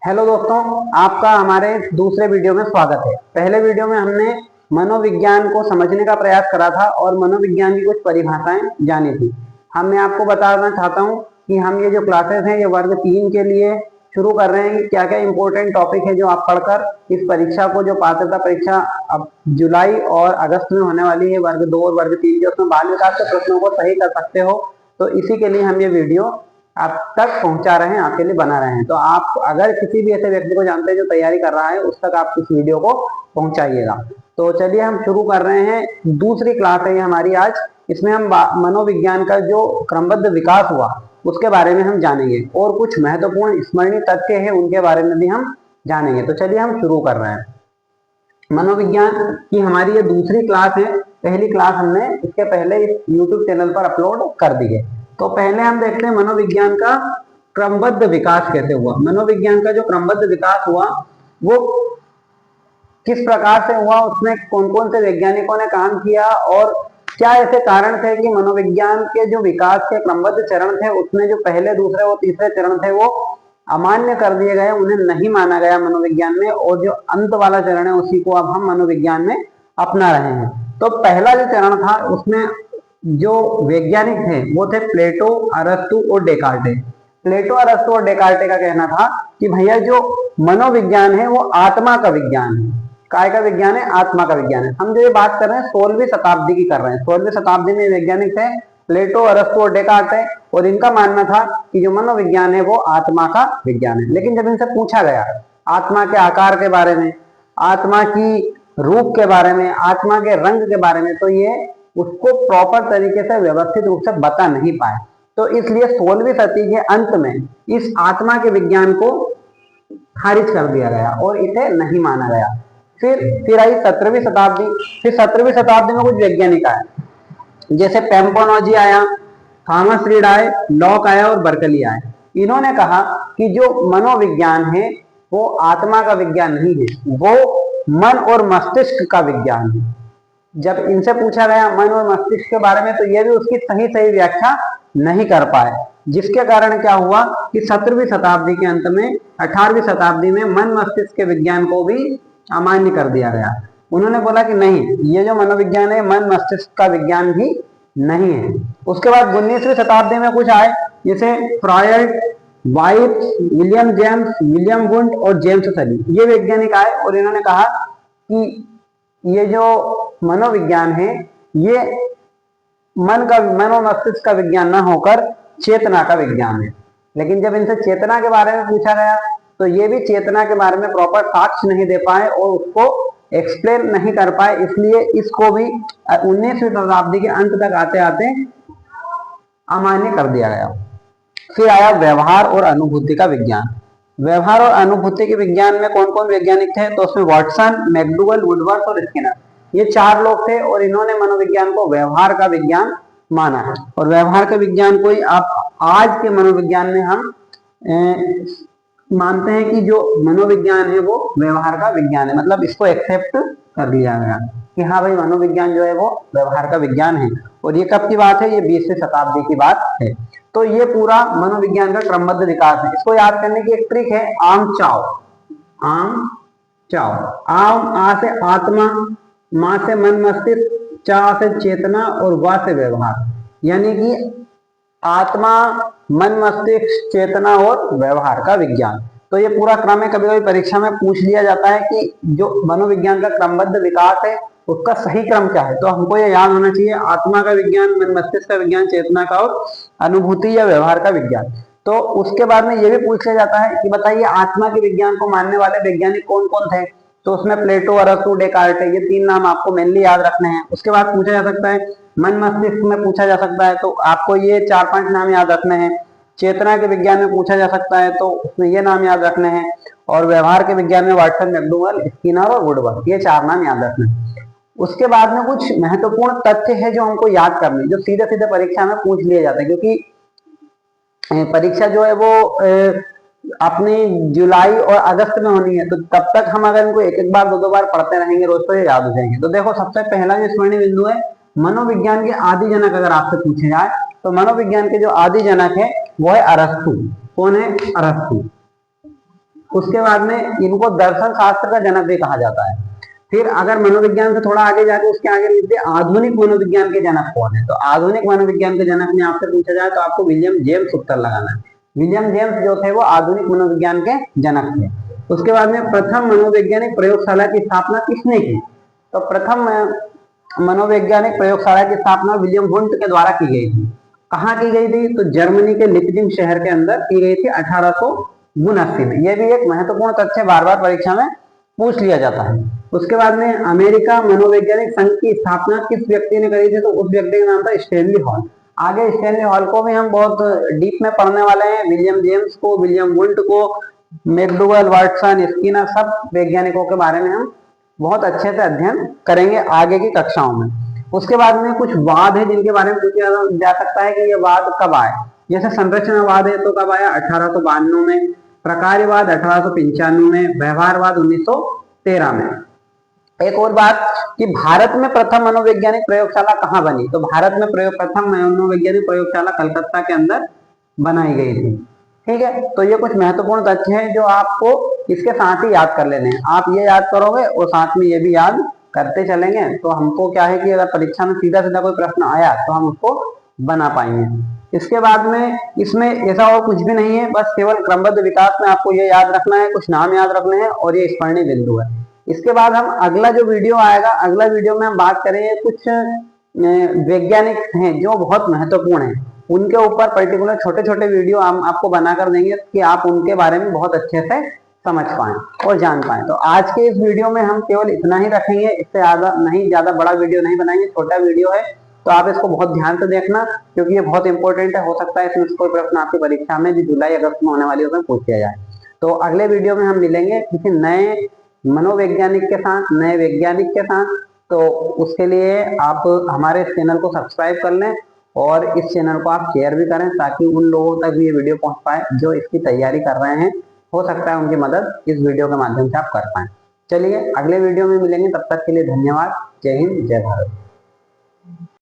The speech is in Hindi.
हेलो दोस्तों, आपका हमारे दूसरे वीडियो में स्वागत है। पहले वीडियो में हमने मनोविज्ञान को समझने का प्रयास करा था और मनोविज्ञान की कुछ परिभाषाएं जानी थी। हम मैं आपको बताना चाहता हूं कि हम ये जो क्लासेस हैं ये वर्ग 3 के लिए शुरू कर रहे हैं कि क्या क्या इंपॉर्टेंट टॉपिक है जो आप पढ़कर इस परीक्षा को, जो पात्रता परीक्षा अब जुलाई और अगस्त में होने वाली है, वर्ग 2 और वर्ग 3 के, उसमें बाल विकास के प्रश्नों को सही कर सकते हो। तो इसी के लिए हम ये वीडियो आप तक पहुंचा रहे हैं, आपके लिए बना रहे हैं। तो आप अगर किसी भी ऐसे व्यक्ति को जानते हैं जो तैयारी कर रहा है, उस तक आप इस वीडियो को पहुंचाइएगा। तो चलिए हम शुरू कर रहे हैं। दूसरी क्लास है ये हमारी आज। इसमें हम मनोविज्ञान का जो क्रमबद्ध विकास हुआ उसके बारे में हम जानेंगे और कुछ महत्वपूर्ण स्मरणीय तथ्य है उनके बारे में भी हम जानेंगे। तो चलिए हम शुरू कर रहे हैं। मनोविज्ञान की हमारी ये दूसरी क्लास है। पहली क्लास हमने इसके पहले यूट्यूब चैनल पर अपलोड कर दी है। तो पहले हम देखते हैं मनोविज्ञान का क्रमबद्ध विकास कैसे हुआ। मनोविज्ञान का जो क्रमबद्ध विकास हुआ वो किस प्रकार से हुआ, उसमें कौन कौन से वैज्ञानिकों ने काम किया और क्या ऐसे कारण थे कि मनोविज्ञान के जो विकास के क्रमबद्ध चरण थे उसमें जो पहले, दूसरे और तीसरे चरण थे वो अमान्य कर दिए गए, उन्हें नहीं माना गया मनोविज्ञान में, और जो अंत वाला चरण है उसी को अब हम मनोविज्ञान में अपना रहे हैं। तो पहला जो चरण था उसमें जो वैज्ञानिक थे वो थे प्लेटो, अरस्तु और डेकार्टे। प्लेटो, अरस्तु और डेकार्टे का कहना था कि भैया जो मनोविज्ञान है वो आत्मा का विज्ञान है। काय का विज्ञान है? आत्मा का विज्ञान है। हम जो ये बात कर रहे हैं 16वीं शताब्दी की कर रहे हैं। 16वीं शताब्दी में वैज्ञानिक थे प्लेटो, अरस्तु और डेकार्टे, और इनका मानना था कि जो मनोविज्ञान है वो आत्मा का विज्ञान है। लेकिन जब इनसे पूछा गया आत्मा के आकार के बारे में, आत्मा की रूप के बारे में, आत्मा के रंग के बारे में, तो ये उसको प्रॉपर तरीके से व्यवस्थित रूप से बता नहीं पाए। तो इसलिए 16वीं सदी के अंत में इस आत्मा के विज्ञान को खारिज कर दिया गया और इसे नहीं माना गया। फिर आई 17वीं शताब्दी। फिर 17वीं शताब्दी में कुछ वैज्ञानिक आए, जैसे पेम्पोनोजी आया, थॉमस रीड आए, लॉक आया और बर्कली आए। इन्होंने कहा कि जो मनोविज्ञान है वो आत्मा का विज्ञान नहीं है, वो मन और मस्तिष्क का विज्ञान है। जब इनसे पूछा गया मन और मस्तिष्क के बारे में तो ये भी उसकी सही सही व्याख्या नहीं कर पाए, जिसके कारण क्या हुआ कि 17वीं शताब्दी के अंत में 18वीं शताब्दी में मन मस्तिष्क के विज्ञान को भी अमान्य कर दिया गया। उन्होंने बोला कि नहीं, ये जो मनोविज्ञान है मन मस्तिष्क का विज्ञान भी नहीं है। उसके बाद 19वीं शताब्दी में कुछ आए, जैसे Freud, white, William James, William wound और जेम्स सली। ये वैज्ञानिक आए और इन्होंने कहा कि ये जो मनोविज्ञान है ये मन और मस्तिष्क का विज्ञान ना होकर चेतना का विज्ञान है। लेकिन जब इनसे चेतना के बारे में पूछा गया तो ये भी चेतना के बारे में प्रॉपर साक्ष्य नहीं दे पाए और उसको एक्सप्लेन नहीं कर पाए, इसलिए इसको भी 19वीं शताब्दी के अंत तक आते आते अमान्य कर दिया गया। फिर आया व्यवहार और अनुभूति का विज्ञान। व्यवहार और अनुभूति के विज्ञान में कौन कौन वैज्ञानिक थे? तो उसमें वाटसन, मैकडूगल, वुडवर्थ और स्किनर, ये 4 लोग थे और इन्होंने मनोविज्ञान को व्यवहार का विज्ञान माना है। और व्यवहार का विज्ञान को ही आप आज के मनोविज्ञान में हम मानते हैं कि जो मनोविज्ञान है वो व्यवहार का विज्ञान है, मतलब इसको एक्सेप्ट कर लिया गया कि हाँ भाई मनोविज्ञान जो है वो व्यवहार का विज्ञान है। और ये कब की बात है? ये 20वीं शताब्दी की बात है। तो ये पूरा मनोविज्ञान का क्रमबद्ध विकास है। इसको याद करने की एक ट्रिक है, आम चाओ। आम चाओ, आम आ से आत्मा, मां से मन मस्तिष्क, चा से चेतना और वा से व्यवहार, यानी कि आत्मा, मन मस्तिष्क, चेतना और व्यवहार का विज्ञान। तो ये पूरा क्रम है। कभी कभी परीक्षा में पूछ लिया जाता है कि जो मनोविज्ञान का क्रमबद्ध विकास है उसका सही क्रम क्या है, तो हमको ये याद होना चाहिए, आत्मा का विज्ञान, मन मस्तिष्क का विज्ञान, चेतना का और अनुभूति या व्यवहार का विज्ञान। तो उसके बाद में ये भी पूछ लिया जाता है कि बताइए आत्मा के विज्ञान को मानने वाले वैज्ञानिक कौन कौन थे, तो उसमें प्लेटो, अरस्तु, डेकार्टे, ये 3 नाम आपको मेनली याद रखने हैं। उसके बाद पूछा जा सकता है मन मस्तिष्क में पूछा जा सकता है तो आपको ये 4-5 नाम याद रखने हैं। चेतना के विज्ञान में पूछा जा सकता है तो उसमें ये नाम याद रखने हैं। और व्यवहार के विज्ञान में वाटसन, मैकडूगल, स्किनर और वुडवर्थ, ये 4 नाम याद रखने हैं। उसके बाद में कुछ महत्वपूर्ण तथ्य है जो हमको याद करने, जो सीधे सीधे परीक्षा में पूछ लिए जाते हैं, क्योंकि परीक्षा जो है वो अपनी जुलाई और अगस्त में होनी है। तो तब तक हम अगर इनको एक एक बार, 2-2 बार पढ़ते रहेंगे रोज तो ये याद हो जाएंगे। तो देखो सबसे पहला जो स्मरणीय बिंदु है, मनोविज्ञान के आदि जनक अगर आपसे पूछे जाए तो मनोविज्ञान के जो आदि जनक है वो है अरस्तु। कौन है? अरस्तु। उसके बाद में इनको दर्शन शास्त्र का जनक भी कहा जाता है। फिर अगर मनोविज्ञान से थोड़ा आगे जाके उसके आगे लिखते हैं आधुनिक मनोविज्ञान के जनक कौन है। तो आधुनिक मनोविज्ञान के जनक में आपसे पूछा जाए तो आपको विलियम जेम्स उत्तर लगाना है। विलियम जेम्स जो थे वो आधुनिक मनोविज्ञान के जनक थे। उसके बाद में प्रथम मनोवैज्ञानिक प्रयोगशाला की स्थापना किसने की। तो प्रथम मनोवैज्ञानिक प्रयोगशाला की स्थापना विलियम वुंट के द्वारा की गई थी। कहाँ की गई थी। तो जर्मनी के लिपजिंग शहर के अंदर की गई थी 1879 में। यह भी एक महत्वपूर्ण तथ्य बार बार परीक्षा में पूछ लिया जाता है। उसके बाद में अमेरिका मनोवैज्ञानिक संघ की स्थापना किस व्यक्ति ने करी थी। तो उस व्यक्ति का नाम था स्टैनली हॉल। आगे स्टैनली हॉल को भी हम बहुत डीप में पढ़ने वाले हैं। विलियम जेम्स को, विलियम वुंट को, मैकडूगल, वाटसन, स्किनर, सब वैज्ञानिकों के बारे में हम बहुत अच्छे से अध्ययन करेंगे आगे की कक्षाओं में। उसके बाद में कुछ वाद है जिनके बारे में पूछा जा सकता है कि ये वाद कब आए। जैसे संरचनावाद है तो कब आया 1892 में, प्रकार्यवाद 1895 में, व्यवहारवाद 1913 में। एक और बात कि भारत में प्रथम मनोवैज्ञानिक प्रयोगशाला कहाँ बनी। तो भारत में प्रथम मनोवैज्ञानिक प्रयोगशाला कलकत्ता के अंदर बनाई गई थी। ठीक है, तो ये कुछ महत्वपूर्ण तथ्य हैं जो आपको इसके साथ ही याद कर लेने हैं। आप ये याद करोगे और साथ में ये भी याद करते चलेंगे तो हमको क्या है कि अगर परीक्षा में सीधा सीधा कोई प्रश्न आया तो हम उसको बना पाएंगे। इसके बाद में इसमें ऐसा और कुछ भी नहीं है, बस केवल क्रमबद्ध विकास में आपको ये याद रखना है, कुछ नाम याद रखने हैं और ये स्मरणीय बिंदु है। इसके बाद हम अगला जो वीडियो आएगा, अगला वीडियो में हम बात करेंगे कुछ वैज्ञानिक हैं जो बहुत महत्वपूर्ण हैं, उनके ऊपर पर्टिकुलर छोटे छोटे वीडियो हम आपको बनाकर देंगे कि आप उनके बारे में बहुत अच्छे से समझ पाएं और जान पाएं। तो आज के इस वीडियो में हम केवल इतना ही रखेंगे, इससे ज्यादा बड़ा वीडियो नहीं बनाएंगे, छोटा वीडियो है तो आप इसको बहुत ध्यान से देखना क्योंकि ये बहुत इंपॉर्टेंट है। हो सकता है इसमें कोई प्रश्न आपकी परीक्षा में जो जुलाई अगस्त में होने वाली है उसमें पूछ लिया जाए। तो अगले वीडियो में हम मिलेंगे किसी नए मनोवैज्ञानिक के साथ, नए वैज्ञानिक के साथ। तो उसके लिए आप हमारे इस चैनल को सब्सक्राइब कर लें और इस चैनल को आप शेयर भी करें ताकि उन लोगों तक भी ये वीडियो पहुंच पाए जो इसकी तैयारी कर रहे हैं। हो सकता है उनकी मदद इस वीडियो के माध्यम से आप कर पाएं। चलिए अगले वीडियो में मिलेंगे, तब तक के लिए धन्यवाद। जय हिंद, जय भारत।